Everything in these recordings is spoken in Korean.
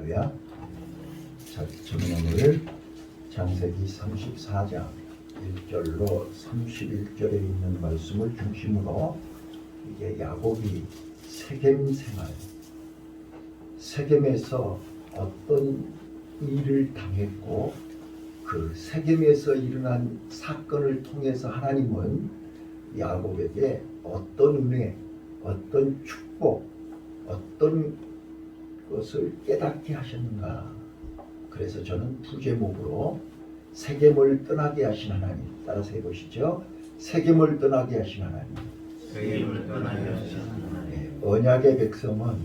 할렐루야. 자, 저는 오늘 창세기 34장 1절로 31절에 있는 말씀을 중심으로 이게 야곱이 세겜 생활, 세겜에서 어떤 일을 당했고 그 세겜에서 일어난 사건을 통해서 하나님은 야곱에게 어떤 은혜, 어떤 축복, 어떤 것을 깨닫게 하셨는가. 그래서 저는 부제목으로 세겜을 떠나게 하신 하나님, 따라서 해보시죠. 세겜을 떠나게 하신 하나님. 세겜을 떠나게 하신 하나님. 네, 언약의 백성은,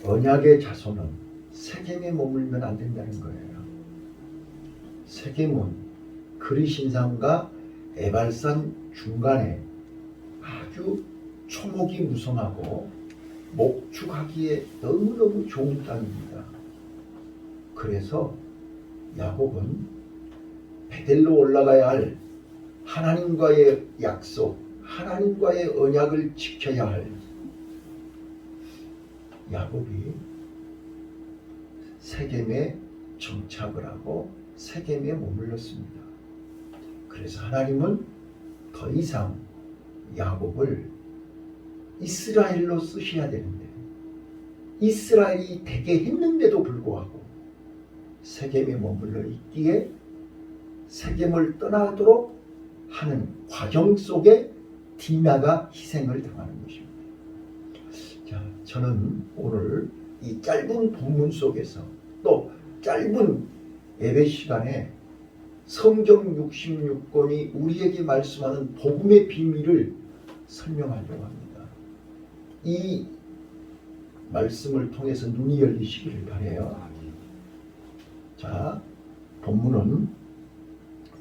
언약의 자손은 세겜에 머물면 안 된다는 거예요. 세겜은 그리신산과 에발산 중간에 아주 초목이 무성하고 목축하기에 너무너무 좋은 땅입니다. 그래서 야곱은 베델로 올라가야 할 하나님과의 약속, 하나님과의 언약을 지켜야 할 야곱이 세겜에 정착을 하고 세겜에 머물렀습니다. 그래서 하나님은 더 이상 야곱을 이스라엘로 쓰셔야 되는데 이스라엘이 되게 했는데도 불구하고 세겜에 머물러 있기에 세겜을 떠나도록 하는 과정 속에 디나가 희생을 당하는 것입니다. 자, 저는 오늘 이 짧은 본문 속에서 또 짧은 예배 시간에 성경 66권이 우리에게 말씀하는 복음의 비밀을 설명하려고 합니다. 이 말씀을 통해서 눈이 열리시기를 바라요. 자, 본문은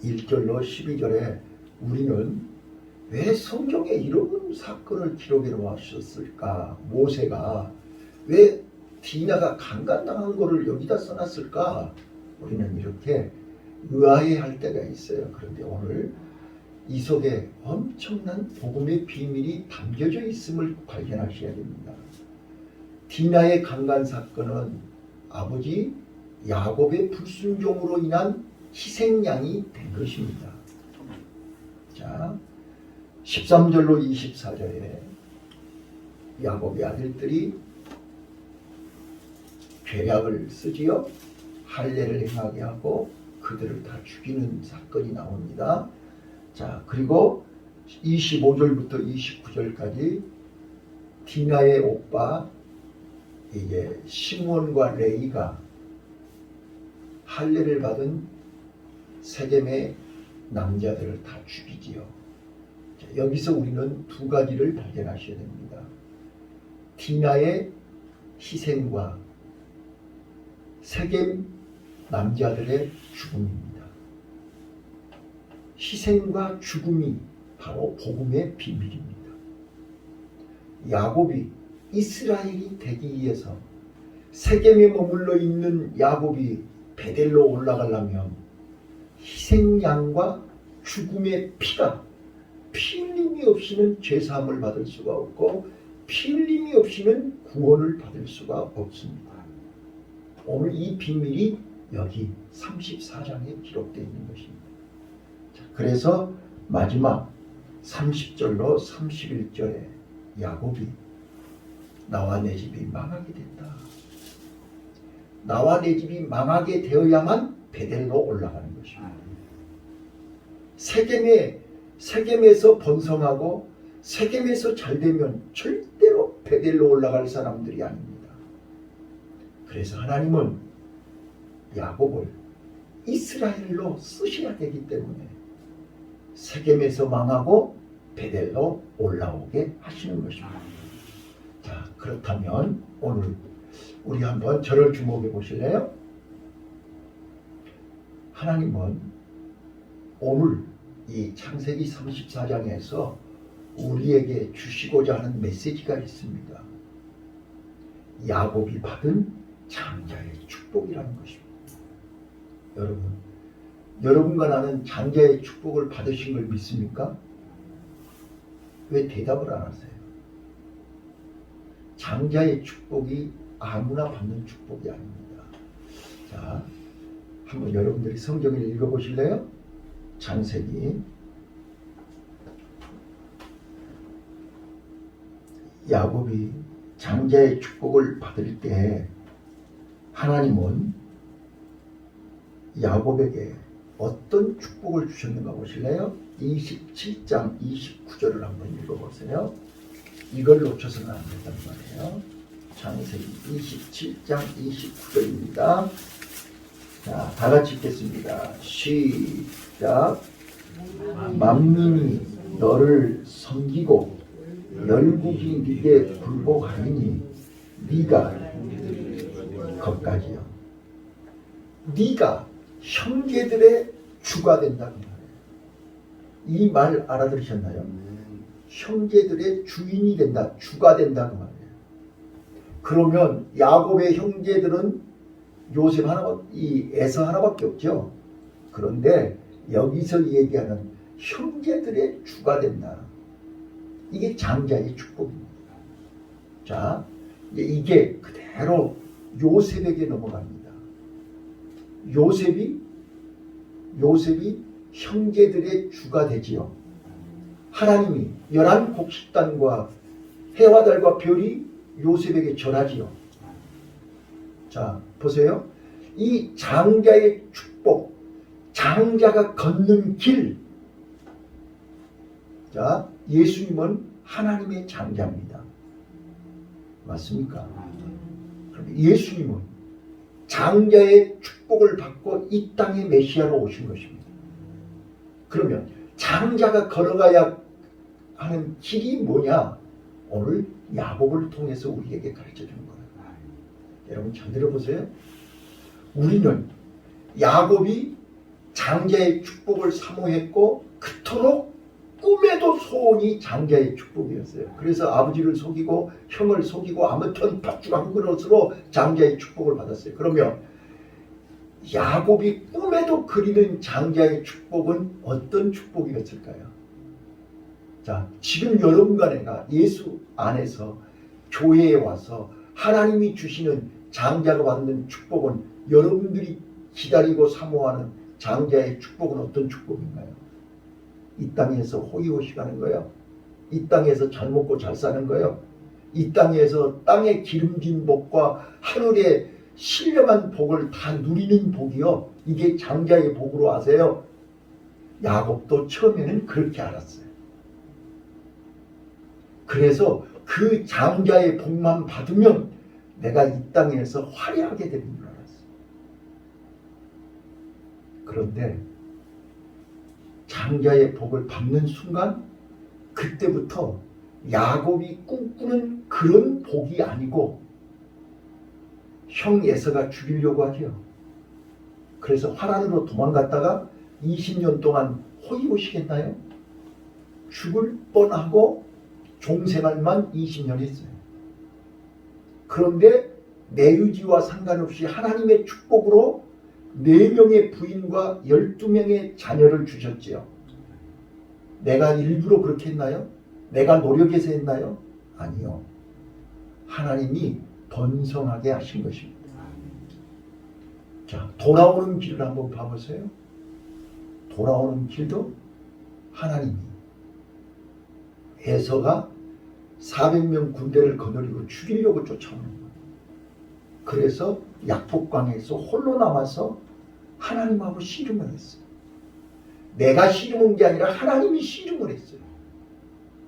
1절로 12절에 우리는 왜 성경에 이런 사건을 기록해 놓으셨을까? 모세가 왜 디나가 강간당한 것을 여기다 써놨을까? 우리는 이렇게 의아해할 때가 있어요. 그런데 오늘 이 속에 엄청난 복음의 비밀이 담겨져 있음을 발견하셔야 됩니다. 디나의 강간 사건은 아버지 야곱의 불순종으로 인한 희생양이 된 것입니다. 자, 13절로 24절에 야곱의 아들들이 괴략을 쓰지요. 할례를 행하게 하고 그들을 다 죽이는 사건이 나옵니다. 자, 그리고 25절부터 29절까지 디나의 오빠 이게 시므온과 레이가 할례를 받은 세겜의 남자들을 다 죽이지요. 자, 여기서 우리는 두 가지를 발견하셔야 됩니다. 디나의 희생과 세겜 남자들의 죽음입니다. 희생과 죽음이 바로 복음의 비밀입니다. 야곱이 이스라엘이 되기 위해서 세겜에 머물러 있는 야곱이 베델로 올라가려면 희생양과 죽음의 피가 피 흘림이 없이는 죄사함을 받을 수가 없고 피 흘림이 없이는 구원을 받을 수가 없습니다. 오늘 이 비밀이 여기 34장에 기록되어 있는 것입니다. 자, 그래서 마지막 30절로 31절에 야곱이 나와 내 집이 망하게 된다. 나와 내 집이 망하게 되어야만 베델로 올라가는 것입니다. 세겜에서 번성하고 세겜에서 잘되면 절대로 베델로 올라갈 사람들이 아닙니다. 그래서 하나님은 야곱을 이스라엘로 쓰셔야 되기 때문에 세겜에서 망하고 베델로 올라오게 하시는 것입니다. 자, 그렇다면 오늘 우리 한번 저를 주목해 보실래요? 하나님은 오늘 이 창세기 34장에서 우리에게 주시고자 하는 메시지가 있습니다. 야곱이 받은 장자의 축복이라는 것입니다. 여러분과 나는 장자의 축복을 받으신 걸 믿습니까? 왜 대답을 안 하세요? 장자의 축복이 아무나 받는 축복이 아닙니다. 자, 한번 여러분들이 성경을 읽어보실래요? 창세기. 야곱이 장자의 축복을 받을 때 하나님은 야곱에게 어떤 축복을 주셨는가 보실래요? 27장 29절을 한번 읽어보세요. 이걸 놓쳐서는 안 된단 말이에요. 창세기 27장 29절입니다. 자, 다 같이 읽겠습니다. 시작. 만민이 너를 섬기고 열국이 네게 굴복하리니 네가 거기까지요. 네가 형제들의 주가 된다는 말이에요. 이 말 알아들으셨나요? 형제들의 주인이 된다, 주가 된다는 말이에요. 그러면 야곱의 형제들은 요셉 하나밖에, 에서 하나밖에 없죠. 그런데 여기서 얘기하는 형제들의 주가 된다. 이게 장자의 축복입니다. 자, 이게 그대로 요셉에게 넘어갑니다. 요셉이 형제들의 주가 되지요. 하나님이 11곡식단과 해와 달과 별이 요셉에게 절하지요. 자, 보세요. 이 장자의 축복, 장자가 걷는 길. 자, 예수님은 하나님의 장자입니다. 맞습니까? 그럼 예수님은 장자의 축복을 받고 이 땅에 메시아로 오신 것입니다. 그러면 장자가 걸어가야 하는 길이 뭐냐? 오늘 야곱을 통해서 우리에게 가르쳐 주는 거예요. 여러분 잘 들어보세요. 우리는 야곱이 장자의 축복을 사모했고 그토록 꿈에도 소원이 장자의 축복이었어요. 그래서 아버지를 속이고 형을 속이고 아무튼 팥죽 한 그릇으로 장자의 축복을 받았어요. 그러면 야곱이 꿈에도 그리는 장자의 축복은 어떤 축복이었을까요? 자, 지금 여러분과 내가 예수 안에서 교회에 와서 하나님이 주시는 장자가 받는 축복은 여러분들이 기다리고 사모하는 장자의 축복은 어떤 축복인가요? 이 땅에서 호의호식 하는 거예요. 이 땅에서 잘 먹고 잘 사는 거예요. 이 땅에서 땅에 기름진 복과 하늘의 신령한 복을 다 누리는 복이요. 이게 장자의 복으로 아세요? 야곱도 처음에는 그렇게 알았어요. 그래서 그 장자의 복만 받으면 내가 이 땅에서 화려하게 되는 줄 알았어요. 그런데 장자의 복을 받는 순간 그때부터 야곱이 꿈꾸는 그런 복이 아니고 형 에서가 죽이려고 하죠. 그래서 화란으로 도망갔다가 20년 동안 호의호식했나요? 죽을 뻔하고 종생활만 20년 했어요. 그런데 내 의지와 상관없이 하나님의 축복으로 4명의 부인과 12명의 자녀를 주셨지요. 내가 일부러 그렇게 했나요? 내가 노력해서 했나요? 아니요. 하나님이 번성하게 하신 것입니다. 자, 돌아오는 길을 한번 봐보세요. 돌아오는 길도 하나님이 에서가 400명 군대를 거느리고 죽이려고 쫓아오는 거예요. 그래서 약복강에서 홀로 남아서 하나님하고 씨름을 했어요. 내가 씨름한 게 아니라 하나님이 씨름을 했어요.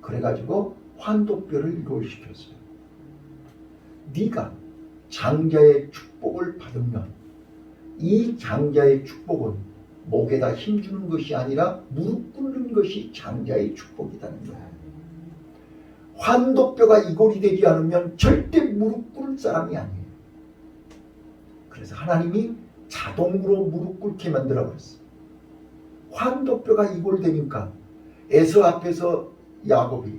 그래가지고 환도뼈를 이골시켰어요. 네가 장자의 축복을 받으면 이 장자의 축복은 목에다 힘주는 것이 아니라 무릎 꿇는 것이 장자의 축복이라는 거예요. 환도뼈가 이골이 되지 않으면 절대 무릎 꿇을 사람이 아니에요. 그래서 하나님이 자동으로 무릎 꿇게 만들어 버렸어요. 환도뼈가 이골되니까 에서 앞에서 야곱이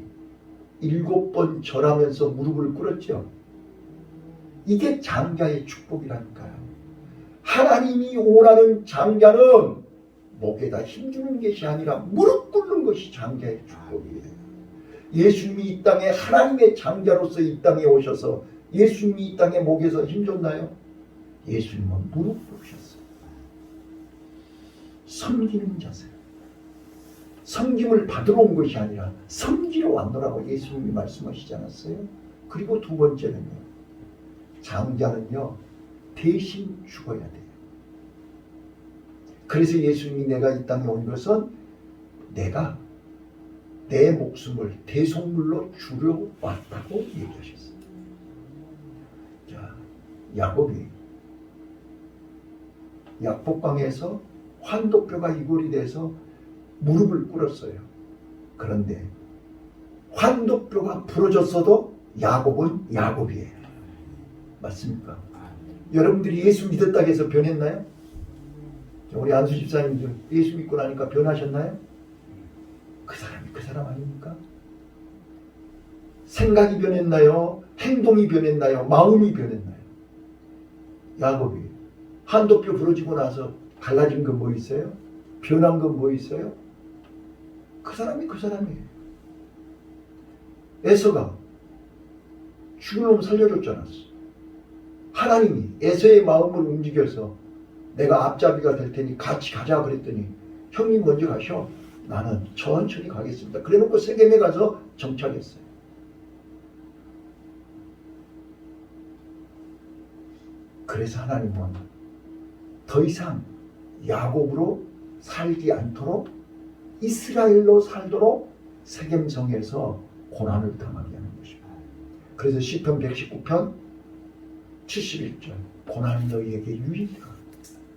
7번 절하면서 무릎을 꿇었죠. 이게 장자의 축복이라니까요. 하나님이 원하는 장자는 목에다 힘주는 것이 아니라 무릎 꿇는 것이 장자의 축복이에요. 예수님이 이 땅에 하나님의 장자로서 이 땅에 오셔서 예수님이 이 땅에 목에서 힘줬나요? 예수님은 무릎 꿇으셨어요. 섬기는 자세. 섬김을 받으러 온 것이 아니라 섬기러 왔노라고 예수님이 말씀하시지 않았어요? 그리고 두 번째는요. 장자는요. 대신 죽어야 돼요. 그래서 예수님이 내가 이 땅에 온 것은 내가 내 목숨을 대속물로 주려 왔다고 얘기하셨어요. 자, 야곱이 약복강에서 환도뼈가 이골이 돼서 무릎을 꿇었어요. 그런데 환도뼈가 부러졌어도 야곱은 야곱이에요. 맞습니까? 여러분들이 예수 믿었다고 해서 변했나요? 우리 안수 집사님들 예수 믿고 나니까 변하셨나요? 그 사람이 그 사람 아닙니까? 생각이 변했나요? 행동이 변했나요? 마음이 변했나요? 야곱이 한도뼈 부러지고 나서 달라진 건 뭐 있어요? 변한 건 뭐 있어요? 그 사람이 그 사람이에요. 에서가 죽은 놈 살려줬지 않았어. 하나님이 에서의 마음을 움직여서 내가 앞잡이가 될 테니 같이 가자 그랬더니 형님 먼저 가셔. 나는 천천히 가겠습니다. 그래놓고 세겜에 가서 정착했어요. 그래서 하나님은 더 이상 야곱으로 살지 않도록 이스라엘로 살도록 세겜성에서 고난을 당하게 하는 것입니다. 그래서 시편 119편 71절 고난이 너희에게 유익이다.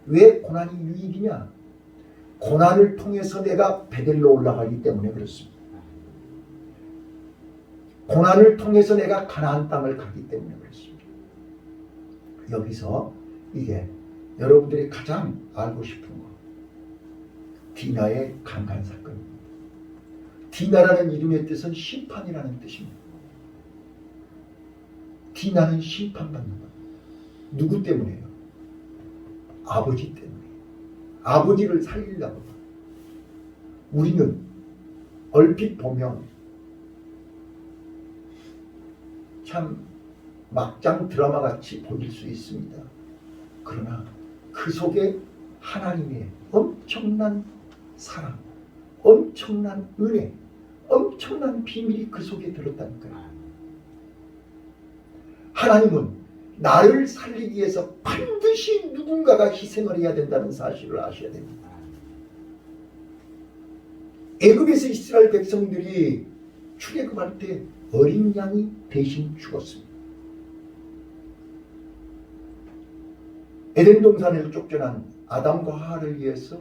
왜 고난이 유익이냐? 고난을 통해서 내가 베델로 올라가기 때문에 그렇습니다. 고난을 통해서 내가 가나안 땅을 가기 때문에 그렇습니다. 여기서 이게 여러분들이 가장 알고 싶은 거 디나의 강간 사건입니다. 디나라는 이름의 뜻은 심판이라는 뜻입니다. 디나는 심판받는 것. 누구 때문에요? 아버지 때문에. 아버지를 살리려고. 우리는 얼핏 보면 참 막장 드라마 같이 보일 수 있습니다. 그러나 그 속에 하나님의 엄청난 사랑, 엄청난 은혜, 엄청난 비밀이 그 속에 들었다니까요. 하나님은 나를 살리기 위해서 반드시 누군가가 희생을 해야 된다는 사실을 아셔야 됩니다. 애굽에서 이스라엘 백성들이 출애굽할 때 어린 양이 대신 죽었습니다. 에덴 동산에서 쫓겨난 아담과 하와를 위해서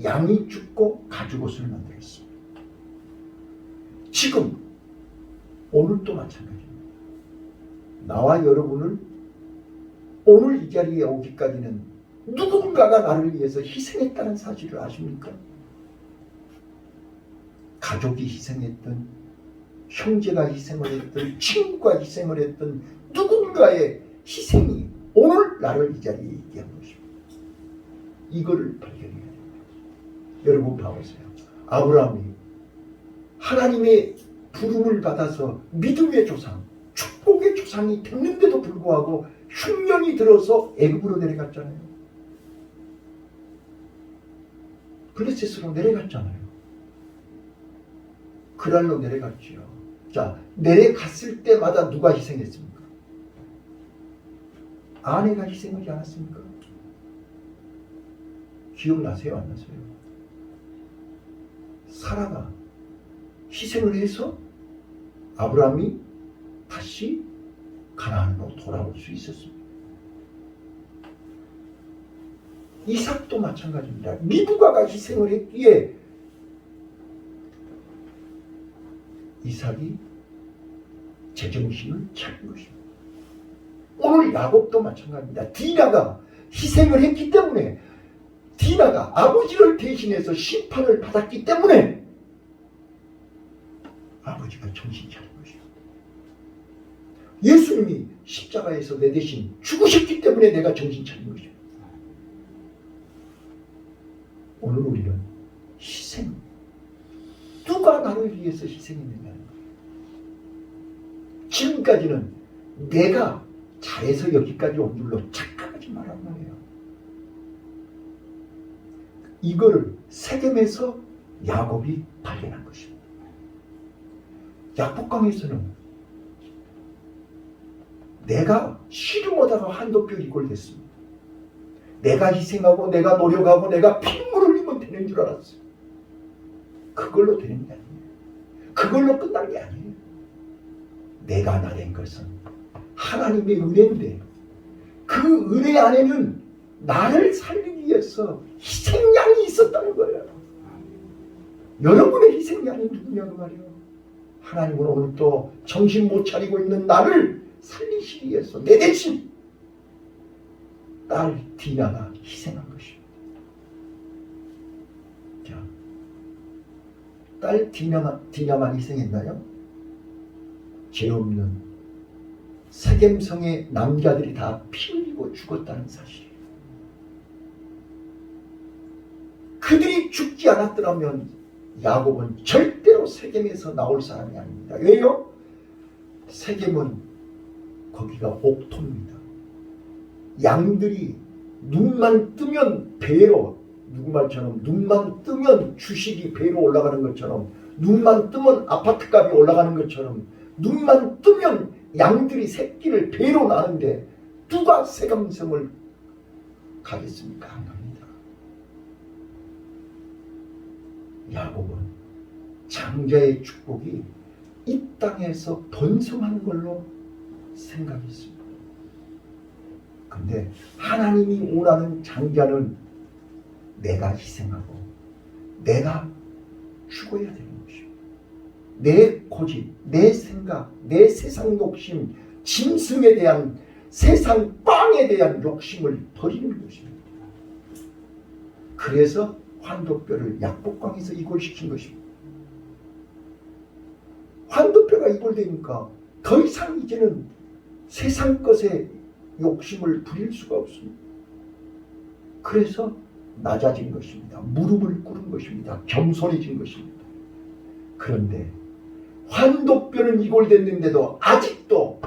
양이 죽고 가죽옷을 만들었습니다. 지금 오늘도 마찬가지입니다. 나와 여러분을 오늘 이 자리에 오기까지는 누군가가 나를 위해서 희생했다는 사실을 아십니까? 가족이 희생했던, 형제가 희생을 했던, 친구가 희생을 했던 누군가의 희생이 오늘 나를 이 자리에 있게 한 것입니다. 이거를 발견해야 됩니다. 여러분 봐보세요. 아브라함이 하나님의 부름을 받아서 믿음의 조상, 축복의 조상이 됐는데도 불구하고 흉년이 들어서 애굽으로 내려갔잖아요. 블레셋으로 내려갔잖아요. 그랄로 내려갔지요. 자, 내려갔을 때마다 누가 희생했습니까? 아내가 희생하지 않았습니까? 기억나세요? 안 나세요? 사라가 희생을 해서 아브라함이 다시 가나안으로 돌아올 수 있었습니다. 이삭도 마찬가지입니다. 리브가가 희생을 했기에 이삭이 제정신을 차린 것입니다. 오늘 야곱도 마찬가지입니다. 디나가 희생을 했기 때문에, 디나가 아버지를 대신해서 심판을 받았기 때문에 아버지가 정신 차린 것입니다. 예수님이 십자가에서 내 대신 죽으셨기 때문에 내가 정신 차린 것입니다. 오늘 우리는 희생, 누가 나를 위해서 희생했느냐는 거예요. 지금까지는 내가 잘해서 여기까지 온 줄로 착각하지 말란 말이에요. 이걸 세겜에서 야곱이 발견한 것입니다. 야복강에서는 내가 씨름하다가 한도뼈 이골됐습니다. 내가 희생하고 내가 노력하고 내가 핏물 흘리면 되는 줄 알았어요. 그걸로 되는 게 아니에요. 그걸로 끝난 게 아니에요. 내가 나된 것은 하나님의 은혜인데 그 은혜 안에는 나를 살리기 위해서 희생양이 있었다는 거예요. 여러분의 희생양이 누구냐고 말이에요. 하나님은 오늘 또 정신 못 차리고 있는 나를 살리시기 위해서 내 대신 딸 디나가 희생한 것입니다. 자, 딸 디나만 희생했나요? 죄 없는 세겜성의 남자들이 다 피 흘리고 죽었다는 사실이에요. 그들이 죽지 않았더라면 야곱은 절대로 세겜에서 나올 사람이 아닙니다. 왜요? 세겜은 거기가 옥토입니다. 양들이 눈만 뜨면 배로, 누구 말처럼 눈만 뜨면 주식이 배로 올라가는 것처럼, 눈만 뜨면 아파트값이 올라가는 것처럼, 눈만 뜨면 양들이 새끼를 배로 낳는데 누가 세겜성을 가겠습니까? 안 갑니다. 야곱은 장자의 축복이 이 땅에서 번성하는 걸로 생각했습니다. 근데 하나님이 원하는 장자는 내가 희생하고 내가 죽어야 되는 것입니다. 내 고집, 내 생각, 내 세상 욕심, 짐승에 대한 세상 빵에 대한 욕심을 버리는 것입니다. 그래서 환도뼈를 약복강에서 이골시킨 것입니다. 환도뼈가 이골되니까 더 이상 이제는 세상 것에 욕심을 부릴 수가 없습니다. 그래서 낮아진 것입니다. 무릎을 꿇은 것입니다. 겸손해진 것입니다. 그런데 환도뼈는 이골됐는데도 아직도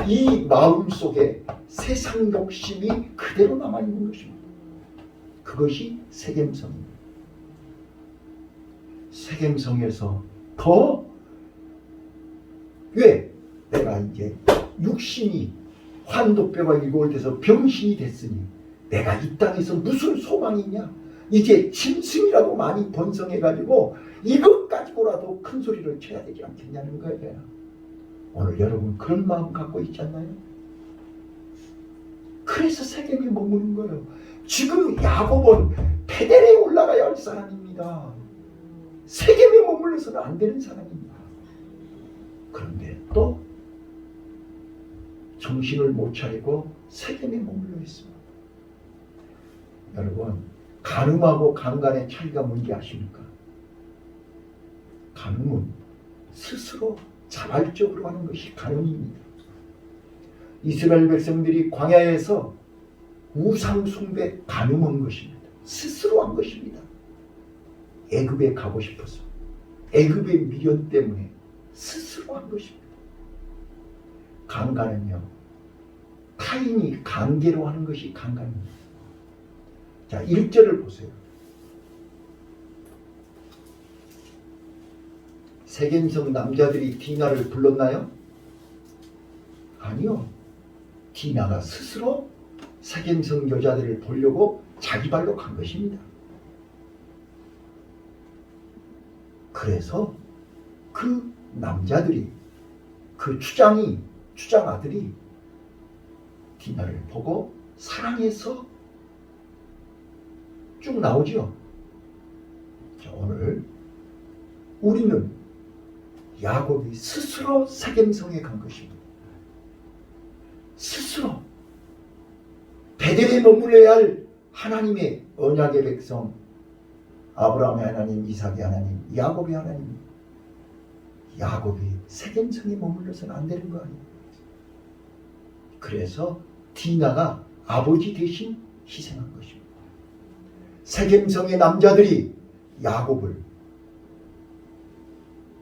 이 마음속에 세상 욕심이 그대로 남아있는 것입니다. 그것이 세겜성입니다. 세겜성에서 왜 내가 이제 육신이 환도뼈가 이골돼서 병신이 됐으니 내가 이 땅에서 무슨 소망이 있냐? 이제 짐승이라도 많이 번성해가지고 이것 가지고라도 큰 소리를 쳐야 되지 않겠냐는 거예요. 오늘 여러분 그런 마음 갖고 있지 않나요? 그래서 세겜에 머무는 거예요. 지금 야곱은 페델에 올라가야 할 사람입니다. 세겜에 머물러서는 안 되는 사람입니다. 그런데 또 정신을 못 차리고 세겜에 머물러 있습니다. 여러분, 간음하고 강간의 차이가 뭔지 아십니까? 간음은 스스로 자발적으로 하는 것이 간음입니다. 이스라엘 백성들이 광야에서 우상 숭배 간음한 것입니다. 스스로 한 것입니다. 애굽에 가고 싶어서, 애굽의 미련 때문에 스스로 한 것입니다. 강간은요, 타인이 강제로 하는 것이 강간입니다. 자, 1절을 보세요. 세겜성 남자들이 디나를 불렀나요? 아니요. 디나가 스스로 세겜성 여자들을 보려고 자기 발로 간 것입니다. 그래서 그 남자들이, 그 추장 아들이 디나를 보고 사랑해서 쭉 나오죠. 자, 오늘 우리는 야곱이 스스로 세겜성에 간 것입니다. 스스로 베델에 머물러야 할 하나님의 언약의 백성, 아브라함의 하나님, 이삭의 하나님, 야곱의 하나님, 야곱이 세겜성에 머물러서는 안 되는 거 아니에요. 그래서 디나가 아버지 대신 희생한 것입니다. 세겜성의 남자들이 야곱을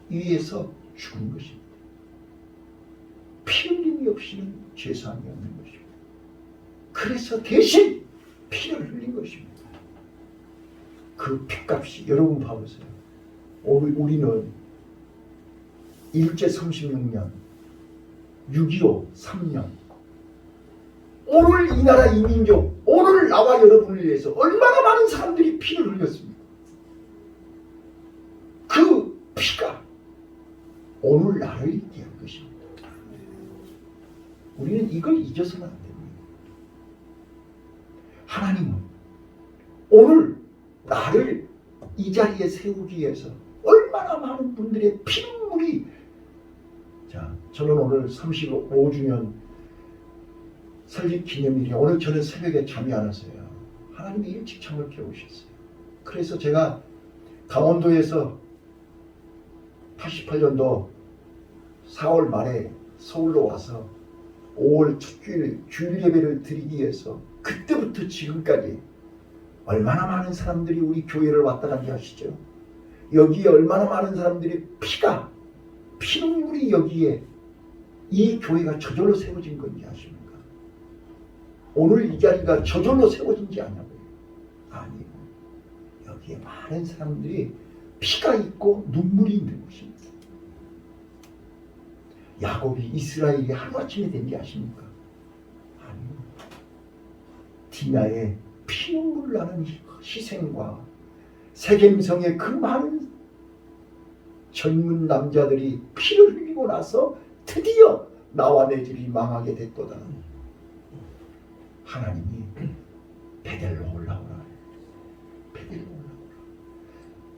위해서 죽은 것입니다. 피 흘림이 없이 없이는 죄사함이 없는 것입니다. 그래서 대신 피를 흘린 것입니다. 그 피값이 여러분 봐보세요. 우리는 일제 36년, 6.25 3년, 오늘 이 나라 이 민족, 오늘 나와 여러분을 위해서 얼마나 많은 사람들이 피를 흘렸습니까? 그 피가 오늘 나를 있게 한 것입니다. 우리는 이걸 잊어서는 안 됩니다. 하나님은 오늘 나를 이 자리에 세우기 위해서 얼마나 많은 분들의 피눈물이, 자, 저는 오늘 35주년 설립 기념일이 오늘 저는 새벽에 잠이 안 왔어요. 하나님이 일찍 잠을 깨우셨어요. 그래서 제가 강원도에서 88년도 4월 말에 서울로 와서 5월 첫 주일 예배를 드리기 위해서 그때부터 지금까지 얼마나 많은 사람들이 우리 교회를 왔다 간지 아시죠? 여기에 얼마나 많은 사람들이 피눈물이 여기에 이 교회가 저절로 세워진 건지 아십니까? 오늘 이 자리가 저절로 세워진지 아냐고요? 아니에요. 여기에 많은 사람들이 피가 있고 눈물이 있는 것입니다. 야곱이 이스라엘이 하루아침에 된 게 아십니까? 아니요. 디나의 피눈물 나는 희생과 세겜성의 그 많은 젊은 남자들이 피를 흘리고 나서 드디어 나와 내 집이 망하게 됐도다. 하나님이 베델로 올라오라.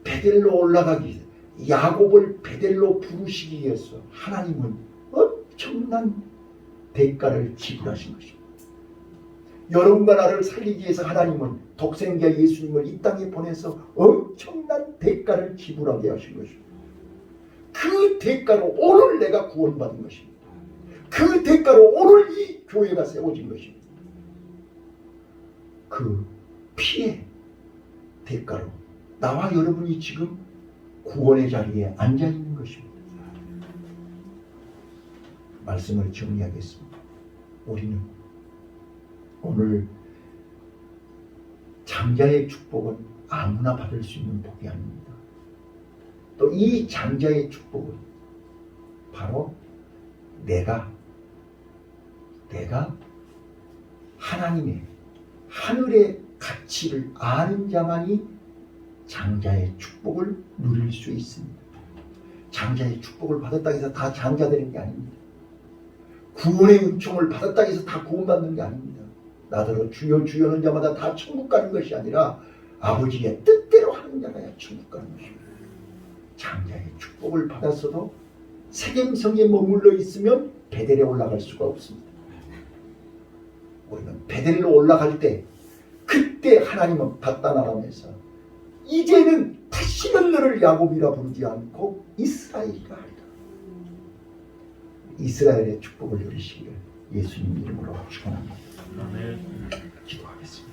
베델로 올라가기 위해서, 야곱을 베델로 부르시기 위해서 하나님은 엄청난 대가를 지불하신 것입니다. 여러분과 나를 살리기 위해서 하나님은 독생자 예수님을 이 땅에 보내서 엄청난 대가를 지불하게 하신 것입니다. 그 대가로 오늘 내가 구원받은 것입니다. 그 대가로 오늘 이 교회가 세워진 것입니다. 그 피의 대가로 나와 여러분이 지금 구원의 자리에 앉아 있는 것입니다. 말씀을 정리하겠습니다. 우리는 오늘 장자의 축복은 아무나 받을 수 있는 복이 아닙니다. 또 이 장자의 축복은 바로 내가 하나님의 하늘의 가치를 아는 자만이 장자의 축복을 누릴 수 있습니다. 장자의 축복을 받았다 해서 다 장자 되는 게 아닙니다. 구원의 은총을 받았다 해서 다 구원받는 게 아닙니다. 나더러 주여 주여는 자마다 다 천국 가는 것이 아니라 아버지의 뜻대로 하는 자가 천국 가는 것입니다. 장자의 축복을 받았어도 세겜성에 머물러 있으면 베델에 올라갈 수가 없습니다. 우리는 베델로 올라갈 때 그때 하나님은 받다나라면서 이제는 다시는 너를 야곱이라 부르지 않고 이스라엘이라 하리라. 이스라엘의 축복을 누리시기를 예수님 이름으로 축원합니다. 기도하겠습니다.